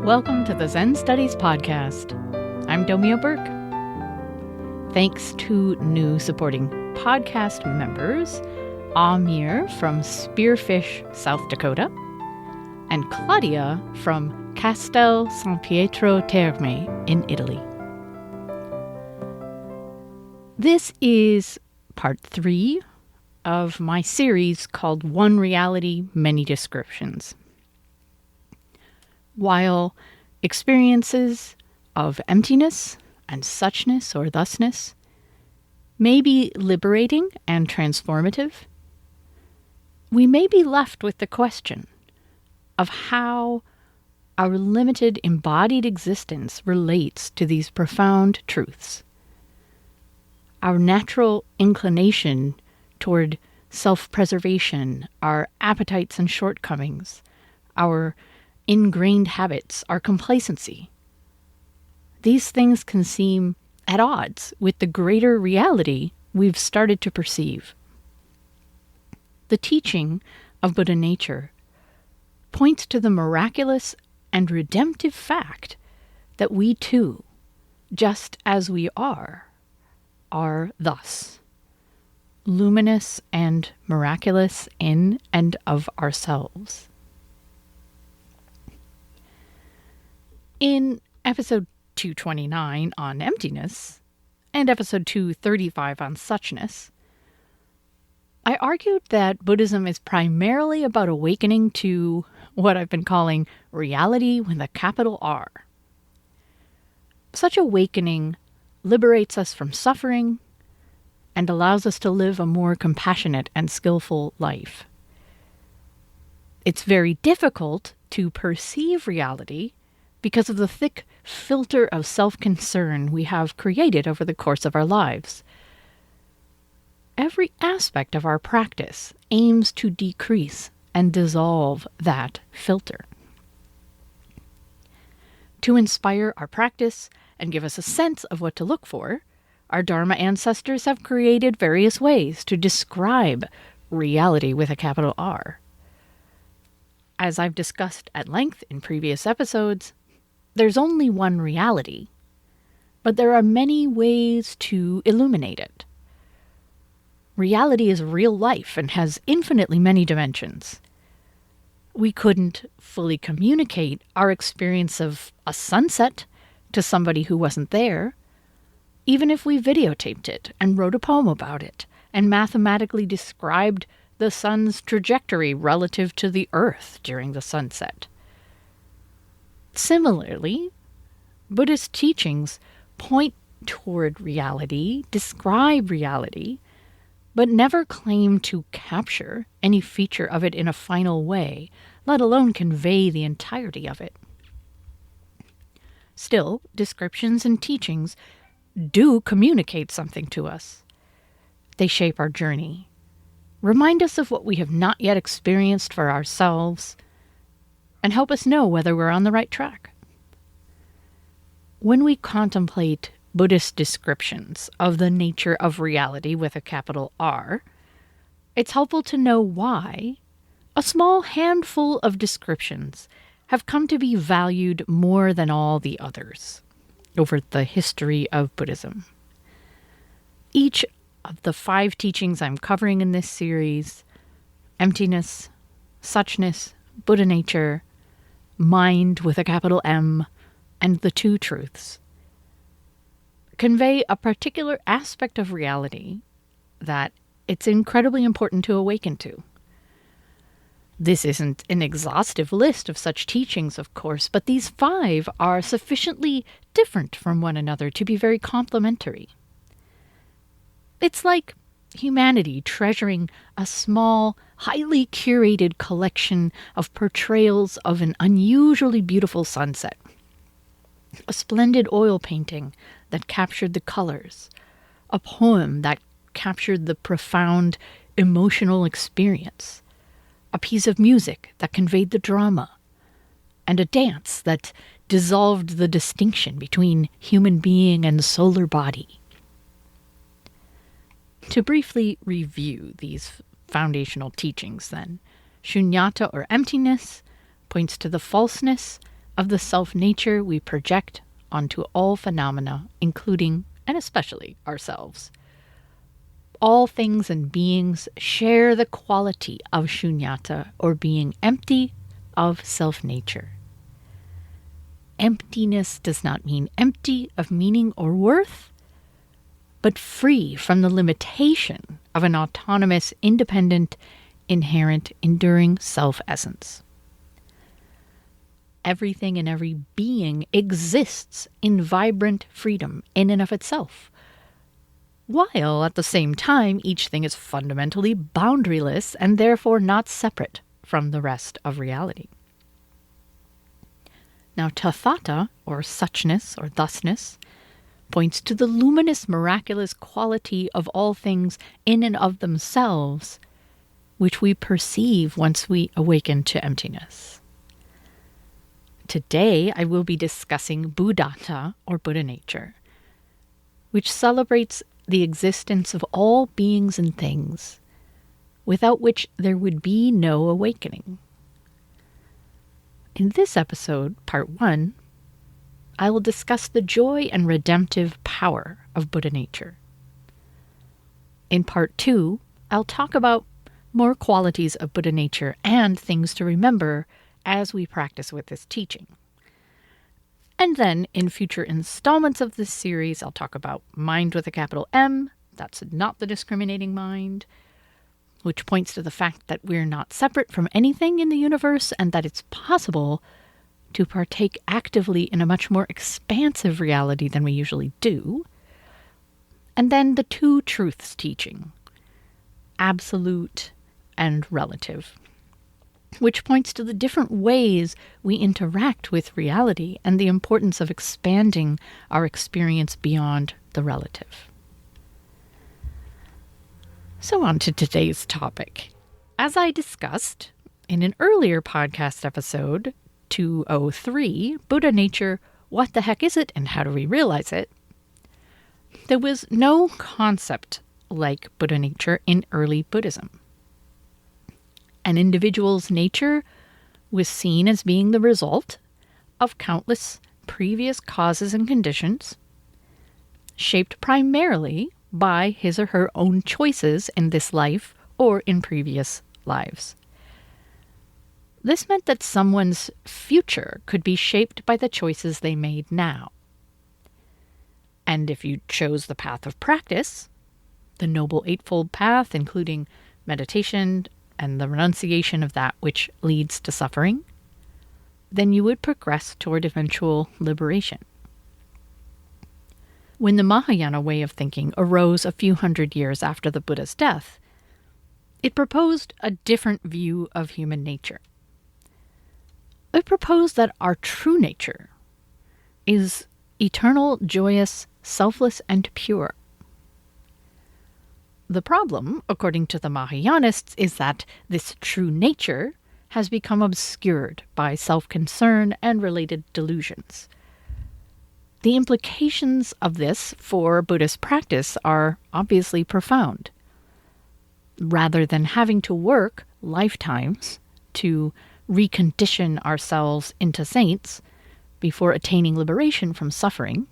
Welcome to the Zen Studies Podcast. I'm Domio Burke. Thanks to new supporting podcast members, Amir from Spearfish, South Dakota, and Claudia from Castel San Pietro Terme in Italy. This is part 3 of my series called One Reality, Many Descriptions. While experiences of emptiness and suchness or thusness may be liberating and transformative, we may be left with the question of how our limited embodied existence relates to these profound truths. Our natural inclination toward self-preservation, our appetites and shortcomings, our ingrained habits, our complacency. These things can seem at odds with the greater reality we've started to perceive. The teaching of Buddha nature points to the miraculous and redemptive fact that we too, just as we are thus, luminous and miraculous in and of ourselves. In episode 229 on emptiness and episode 235 on suchness, I argued that Buddhism is primarily about awakening to what I've been calling reality with a capital R. Such awakening liberates us from suffering and allows us to live a more compassionate and skillful life. It's very difficult to perceive reality because of the thick filter of self-concern we have created over the course of our lives. Every aspect of our practice aims to decrease and dissolve that filter. To inspire our practice and give us a sense of what to look for, our Dharma ancestors have created various ways to describe reality with a capital R. As I've discussed at length in previous episodes, there's only one reality, but there are many ways to illuminate it. Reality is real life and has infinitely many dimensions. We couldn't fully communicate our experience of a sunset to somebody who wasn't there, even if we videotaped it and wrote a poem about it and mathematically described the sun's trajectory relative to the earth during the sunset. Similarly, Buddhist teachings point toward reality, describe reality, but never claim to capture any feature of it in a final way, let alone convey the entirety of it. Still, descriptions and teachings do communicate something to us. They shape our journey, remind us of what we have not yet experienced for ourselves, and help us know whether we're on the right track. When we contemplate Buddhist descriptions of the nature of reality with a capital R, it's helpful to know why a small handful of descriptions have come to be valued more than all the others over the history of Buddhism. Each of the 5 teachings I'm covering in this series, emptiness, suchness, Buddha nature, mind with a capital M, and the two truths, convey a particular aspect of reality that it's incredibly important to awaken to. This isn't an exhaustive list of such teachings, of course, but these 5 are sufficiently different from one another to be very complementary. It's like humanity treasuring a small, highly curated collection of portrayals of an unusually beautiful sunset. A splendid oil painting that captured the colors. A poem that captured the profound emotional experience. A piece of music that conveyed the drama. And a dance that dissolved the distinction between human being and solar body. To briefly review these foundational teachings, then, shunyata or emptiness points to the falseness of the self-nature we project onto all phenomena, including and especially ourselves. All things and beings share the quality of shunyata, or being empty of self-nature. Emptiness does not mean empty of meaning or worth, but free from the limitation of an autonomous, independent, inherent, enduring self-essence. Everything and every being exists in vibrant freedom in and of itself, while at the same time each thing is fundamentally boundaryless and therefore not separate from the rest of reality. Now, tathata, or suchness, or thusness, points to the luminous, miraculous quality of all things in and of themselves, which we perceive once we awaken to emptiness. Today, I will be discussing Buddhata, or Buddha nature, which celebrates the existence of all beings and things, without which there would be no awakening. In this episode, part 1, I will discuss the joy and redemptive power of Buddha nature. In part 2, I'll talk about more qualities of Buddha nature and things to remember as we practice with this teaching. And then in future installments of this series, I'll talk about mind with a capital M. That's not the discriminating mind, which points to the fact that we're not separate from anything in the universe and that it's possible to partake actively in a much more expansive reality than we usually do. And then the two truths teaching, absolute and relative, which points to the different ways we interact with reality and the importance of expanding our experience beyond the relative. So on to today's topic. As I discussed in an earlier podcast episode, 203, Buddha nature, what the heck is it and how do we realize it? There was no concept like Buddha nature in early Buddhism. An individual's nature was seen as being the result of countless previous causes and conditions, shaped primarily by his or her own choices in this life or in previous lives. This meant that someone's future could be shaped by the choices they made now. And if you chose the path of practice, the Noble Eightfold Path, including meditation and the renunciation of that which leads to suffering, then you would progress toward eventual liberation. When the Mahayana way of thinking arose a few hundred years after the Buddha's death, it proposed a different view of human nature. It proposed that our true nature is eternal, joyous, selfless, and pure. The problem, according to the Mahayanists, is that this true nature has become obscured by self-concern and related delusions. The implications of this for Buddhist practice are obviously profound. Rather than having to work lifetimes to recondition ourselves into saints before attaining liberation from suffering,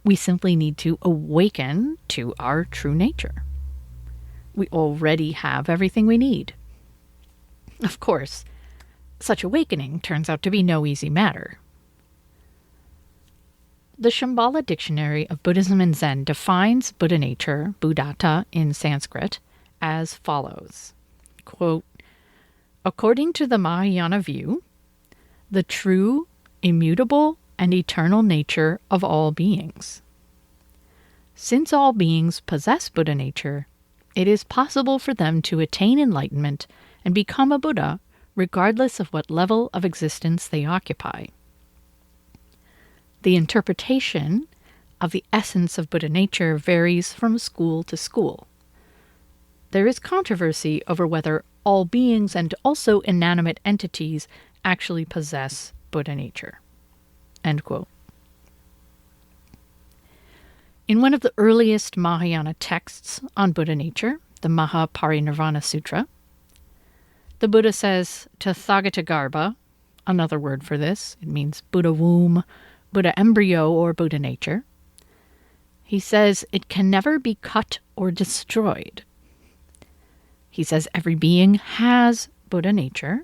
we simply need to awaken to our true nature. We already have everything we need. Of course, such awakening turns out to be no easy matter. The Shambhala Dictionary of Buddhism and Zen defines Buddha nature, Buddhata in Sanskrit, as follows. Quote, according to the Mahayana view, the true, immutable, and eternal nature of all beings. Since all beings possess Buddha nature, it is possible for them to attain enlightenment and become a Buddha regardless of what level of existence they occupy. The interpretation of the essence of Buddha nature varies from school to school. There is controversy over whether all beings and also inanimate entities actually possess Buddha nature. End quote. In one of the earliest Mahayana texts on Buddha nature, the Mahaparinirvana Sutra, the Buddha says to Thagatagarbha, another word for this. It means Buddha womb, Buddha embryo, or Buddha nature. He says it can never be cut or destroyed. He says every being has Buddha nature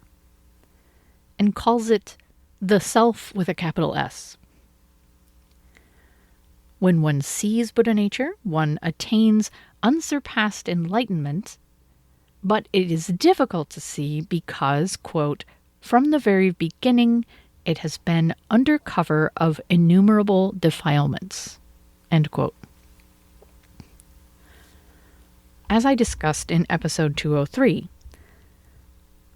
and calls it the self with a capital S. When one sees Buddha nature, one attains unsurpassed enlightenment, but it is difficult to see because, quote, from the very beginning, it has been under cover of innumerable defilements, end quote. As I discussed in episode 203,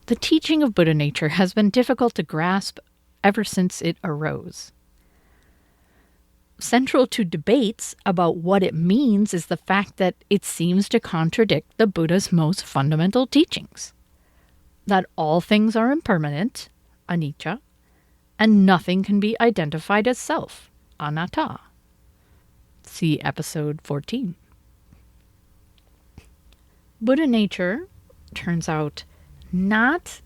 the teaching of Buddha nature has been difficult to grasp ever since it arose. Central to debates about what it means is the fact that it seems to contradict the Buddha's most fundamental teachings. That all things are impermanent, anicca, and nothing can be identified as self, anatta. See episode 14. Buddha nature turns out not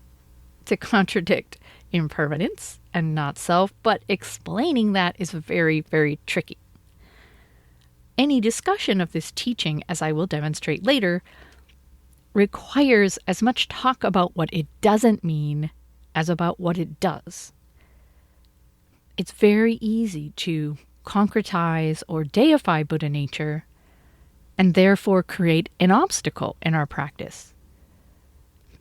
to contradict impermanence and not self, but explaining that is very, very tricky. Any discussion of this teaching, as I will demonstrate later, requires as much talk about what it doesn't mean as about what it does. It's very easy to concretize or deify Buddha nature and therefore create an obstacle in our practice.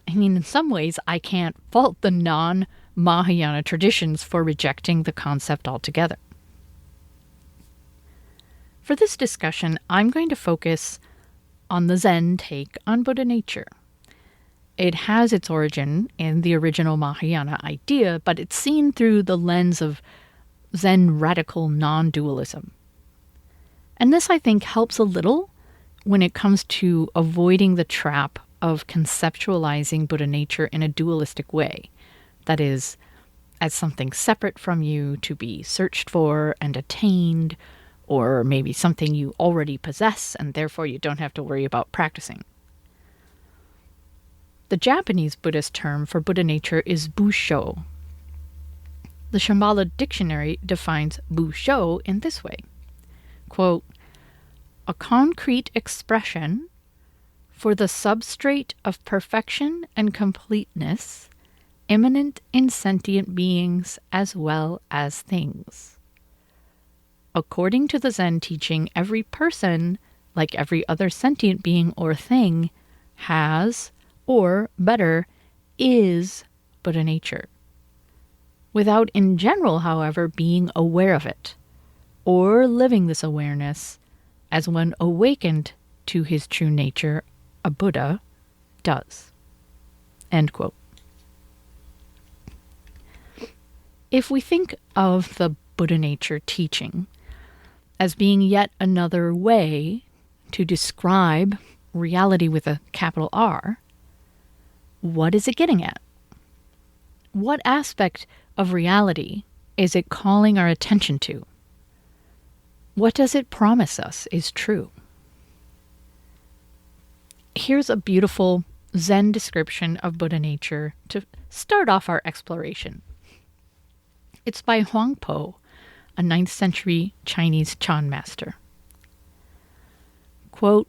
I mean, in some ways, I can't fault the non-Mahayana traditions for rejecting the concept altogether. For this discussion, I'm going to focus on the Zen take on Buddha nature. It has its origin in the original Mahayana idea, but it's seen through the lens of Zen radical non-dualism. And this, I think, helps a little when it comes to avoiding the trap of conceptualizing Buddha nature in a dualistic way. That is, as something separate from you to be searched for and attained, or maybe something you already possess and therefore you don't have to worry about practicing. The Japanese Buddhist term for Buddha nature is Busho. The Shambhala Dictionary defines Busho in this way, quote, a concrete expression for the substrate of perfection and completeness immanent in sentient beings as well as things. According to the Zen teaching, every person, like every other sentient being or thing, has, or better, is Buddha nature, without in general, however, being aware of it, or living this awareness as one awakened to his true nature, a Buddha, does. End quote. If we think of the Buddha nature teaching as being yet another way to describe reality with a capital R, what is it getting at? What aspect of reality is it calling our attention to? What does it promise us is true? Here's a beautiful Zen description of Buddha nature to start off our exploration. It's by Huang Po, a 9th century Chinese Chan master. Quote,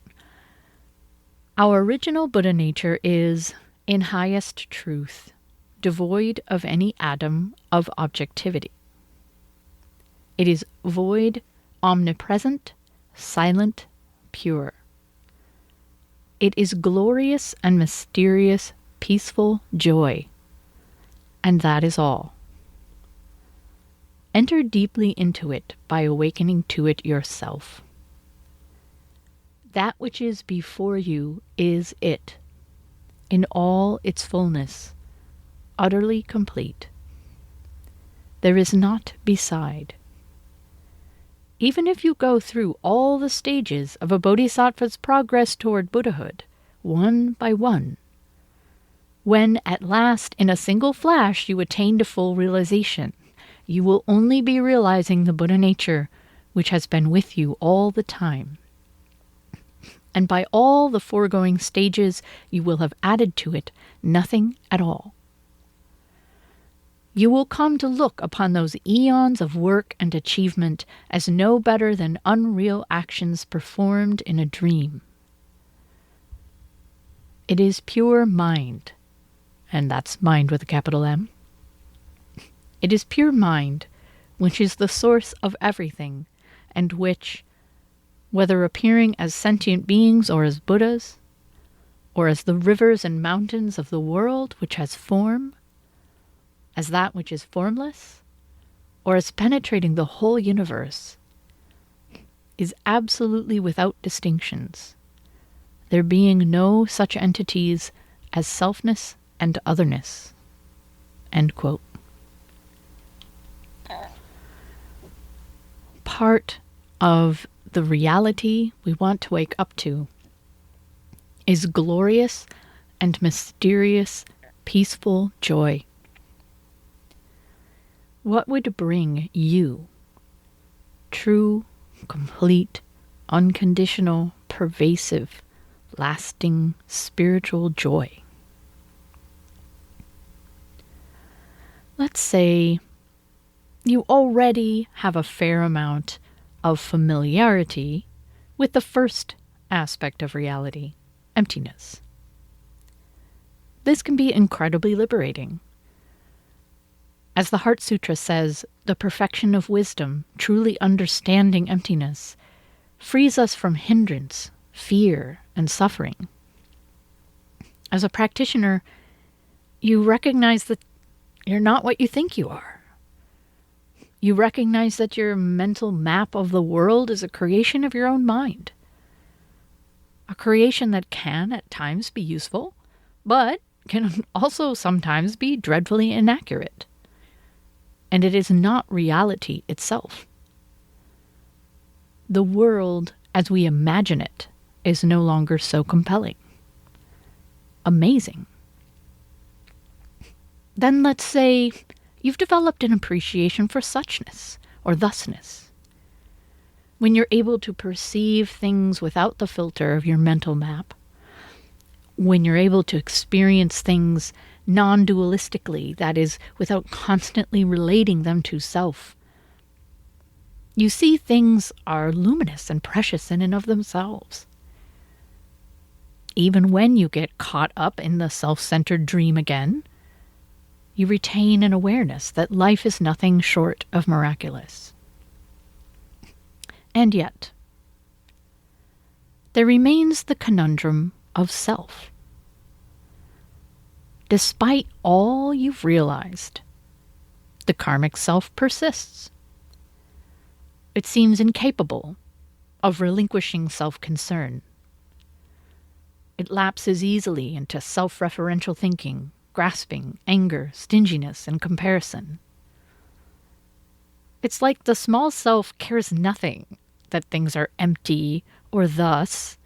our original Buddha nature is, in highest truth, devoid of any atom of objectivity. It is void, omnipresent, silent, pure. It is glorious and mysterious, peaceful joy. And that is all. Enter deeply into it by awakening to it yourself. That which is before you is it, in all its fullness, utterly complete. There is naught beside. Even if you go through all the stages of a bodhisattva's progress toward Buddhahood, one by one, when at last in a single flash you attain to full realization, you will only be realizing the Buddha nature which has been with you all the time. And by all the foregoing stages, you will have added to it nothing at all. You will come to look upon those eons of work and achievement as no better than unreal actions performed in a dream. It is pure mind, and that's mind with a capital M. It is pure mind, which is the source of everything, and which, whether appearing as sentient beings or as Buddhas, or as the rivers and mountains of the world which has form, as that which is formless, or as penetrating the whole universe, is absolutely without distinctions, there being no such entities as selfness and otherness. End quote. Part of the reality we want to wake up to is glorious and mysterious, peaceful joy. What would bring you true, complete, unconditional, pervasive, lasting spiritual joy? Let's say you already have a fair amount of familiarity with the first aspect of reality, emptiness. This can be incredibly liberating. As the Heart Sutra says, the perfection of wisdom, truly understanding emptiness, frees us from hindrance, fear, and suffering. As a practitioner, you recognize that you're not what you think you are. You recognize that your mental map of the world is a creation of your own mind. A creation that can, at times, be useful, but can also sometimes be dreadfully inaccurate. And it is not reality itself. The world, as we imagine it, is no longer so compelling. Amazing. Then let's say you've developed an appreciation for suchness or thusness. When you're able to perceive things without the filter of your mental map, when you're able to experience things non-dualistically, that is, without constantly relating them to self, you see things are luminous and precious in and of themselves. Even when you get caught up in the self-centered dream again, you retain an awareness that life is nothing short of miraculous. And yet, there remains the conundrum of self. Despite all you've realized, the karmic self persists. It seems incapable of relinquishing self-concern. It lapses easily into self-referential thinking, grasping, anger, stinginess, and comparison. It's like the small self cares nothing that things are empty or thus,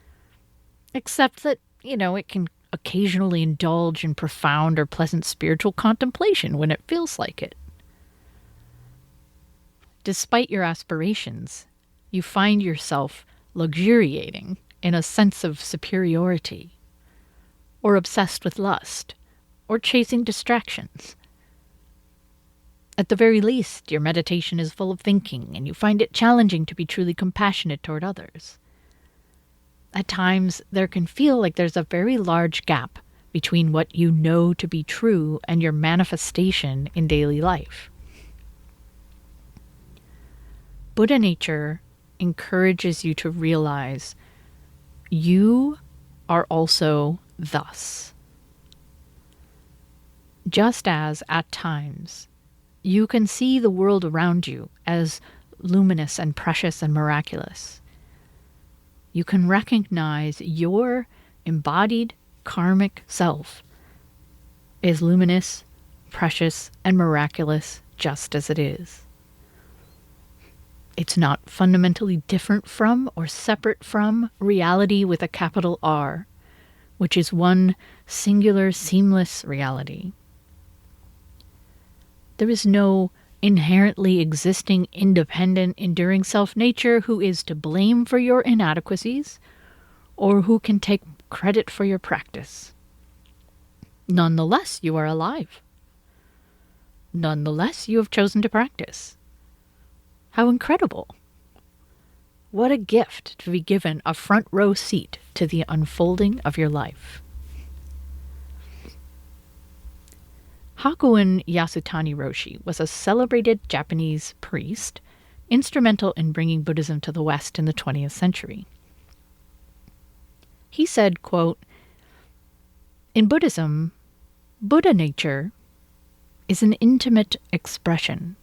except that, it can occasionally indulge in profound or pleasant spiritual contemplation when it feels like it. Despite your aspirations, you find yourself luxuriating in a sense of superiority, or obsessed with lust, or chasing distractions. At the very least, your meditation is full of thinking, and you find it challenging to be truly compassionate toward others. At times, there can feel like there's a very large gap between what you know to be true and your manifestation in daily life. Buddha nature encourages you to realize you are also thus. Just as, at times, you can see the world around you as luminous and precious and miraculous, you can recognize your embodied karmic self is luminous, precious, and miraculous just as it is. It's not fundamentally different from or separate from reality with a capital R, which is one singular, seamless reality. There is no inherently existing, independent, enduring self-nature who is to blame for your inadequacies or who can take credit for your practice. Nonetheless, you are alive. nonetheless, you have chosen to practice. How incredible! What a gift to be given a front row seat to the unfolding of your life. Hakuin Yasutani Roshi was a celebrated Japanese priest instrumental in bringing Buddhism to the West in the 20th century. He said, quote, "In Buddhism, Buddha nature is an intimate expression,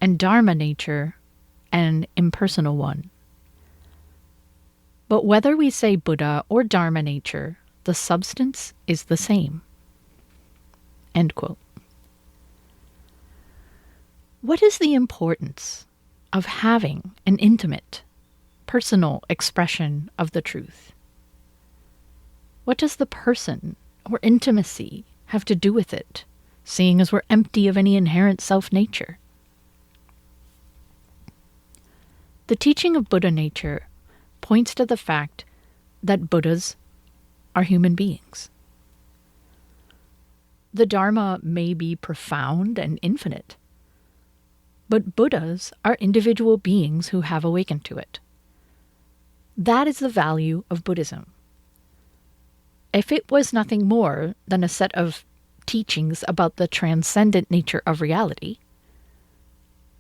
and Dharma nature an impersonal one. But whether we say Buddha or Dharma nature, the substance is the same." End quote. What is the importance of having an intimate, personal expression of the truth? What does the person or intimacy have to do with it, seeing as we're empty of any inherent self-nature? The teaching of Buddha nature points to the fact that Buddhas are human beings. The Dharma may be profound and infinite, but Buddhas are individual beings who have awakened to it. That is the value of Buddhism. If it was nothing more than a set of teachings about the transcendent nature of reality,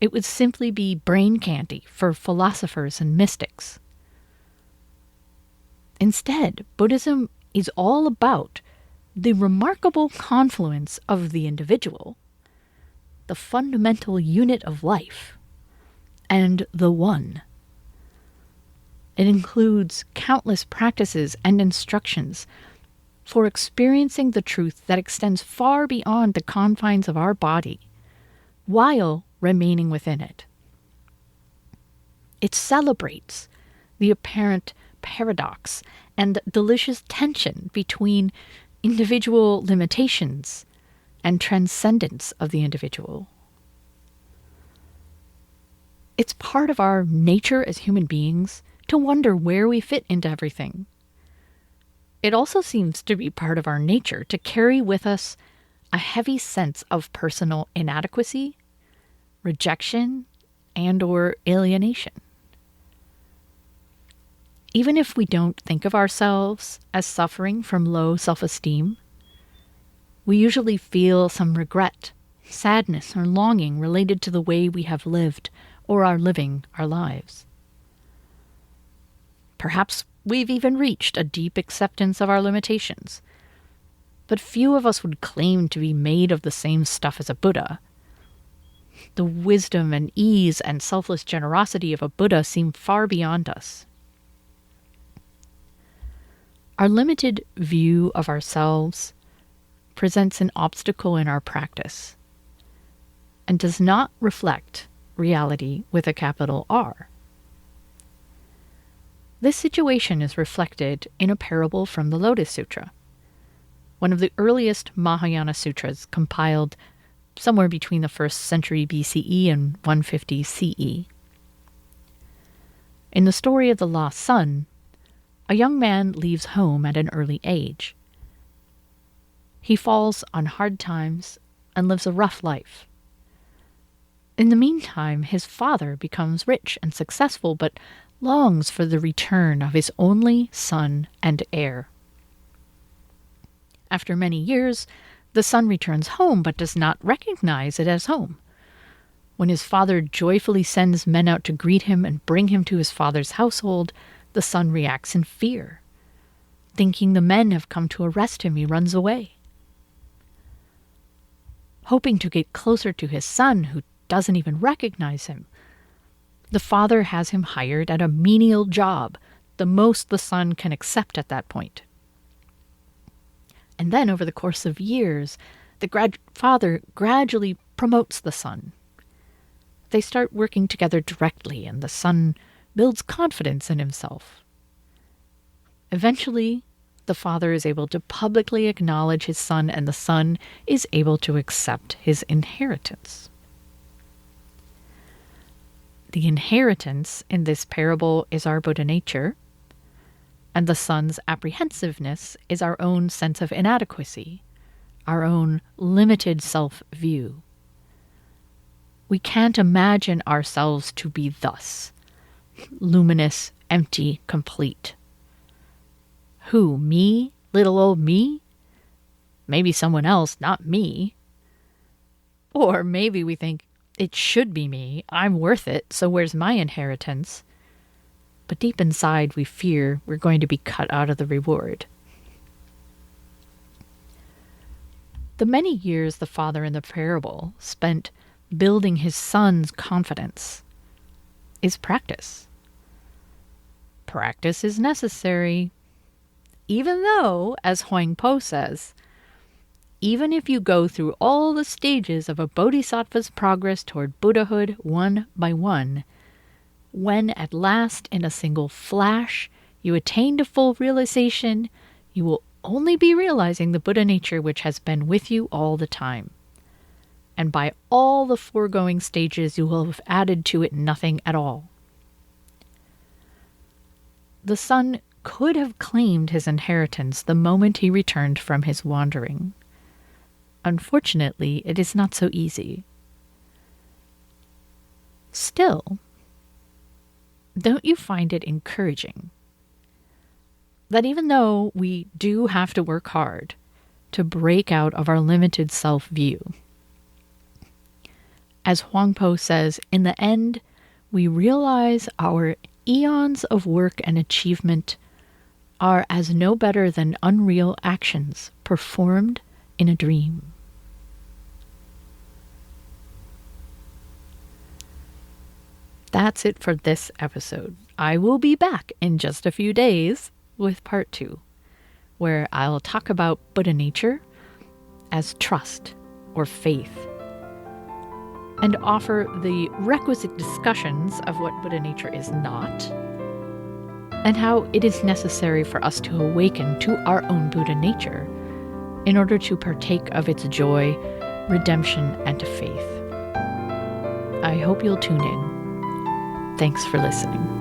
it would simply be brain candy for philosophers and mystics. Instead, Buddhism is all about the remarkable confluence of the individual, the fundamental unit of life, and the One. It includes countless practices and instructions for experiencing the truth that extends far beyond the confines of our body, while remaining within it. It celebrates the apparent paradox and delicious tension between individual limitations and transcendence of the individual. It's part of our nature as human beings to wonder where we fit into everything. It also seems to be part of our nature to carry with us a heavy sense of personal inadequacy, rejection, and/or alienation. Even if we don't think of ourselves as suffering from low self-esteem, we usually feel some regret, sadness, or longing related to the way we have lived or are living our lives. Perhaps we've even reached a deep acceptance of our limitations, but few of us would claim to be made of the same stuff as a Buddha. The wisdom and ease and selfless generosity of a Buddha seem far beyond us. Our limited view of ourselves presents an obstacle in our practice and does not reflect reality with a capital R. This situation is reflected in a parable from the Lotus Sutra, one of the earliest Mahayana sutras compiled somewhere between the 1st century BCE and 150 CE. In the story of the lost son, a young man leaves home at an early age. He falls on hard times and lives a rough life. In the meantime, his father becomes rich and successful, but longs for the return of his only son and heir. After many years, the son returns home but does not recognize it as home. When his father joyfully sends men out to greet him and bring him to his father's household, the son reacts in fear. Thinking the men have come to arrest him, he runs away. Hoping to get closer to his son, who doesn't even recognize him, the father has him hired at a menial job, the most the son can accept at that point. And then, over the course of years, the father gradually promotes the son. They start working together directly, and the son builds confidence in himself. Eventually, the father is able to publicly acknowledge his son, and the son is able to accept his inheritance. The inheritance in this parable is our Buddha nature, and the son's apprehensiveness is our own sense of inadequacy, our own limited self-view. We can't imagine ourselves to be thus: luminous, empty, complete. Who, me? Little old me? Maybe someone else, not me. Or maybe we think, it should be me. I'm worth it, so where's my inheritance? But deep inside, we fear we're going to be cut out of the reward. The many years the father in the parable spent building his son's confidence is practice. Practice is necessary, even though, as Huang Po says, even if you go through all the stages of a bodhisattva's progress toward Buddhahood one by one, when at last in a single flash you attain to full realization, you will only be realizing the Buddha nature which has been with you all the time. And by all the foregoing stages you will have added to it nothing at all. The son could have claimed his inheritance the moment he returned from his wandering. Unfortunately, it is not so easy. Still, don't you find it encouraging that even though we do have to work hard to break out of our limited self-view, as Huang Po says, in the end, we realize our eons of work and achievement are as no better than unreal actions performed in a dream. That's it for this episode. I will be back in just a few days with part 2, where I'll talk about Buddha nature as trust or faith, and offer the requisite discussions of what Buddha nature is not, and how it is necessary for us to awaken to our own Buddha nature in order to partake of its joy, redemption, and faith. I hope you'll tune in. Thanks for listening.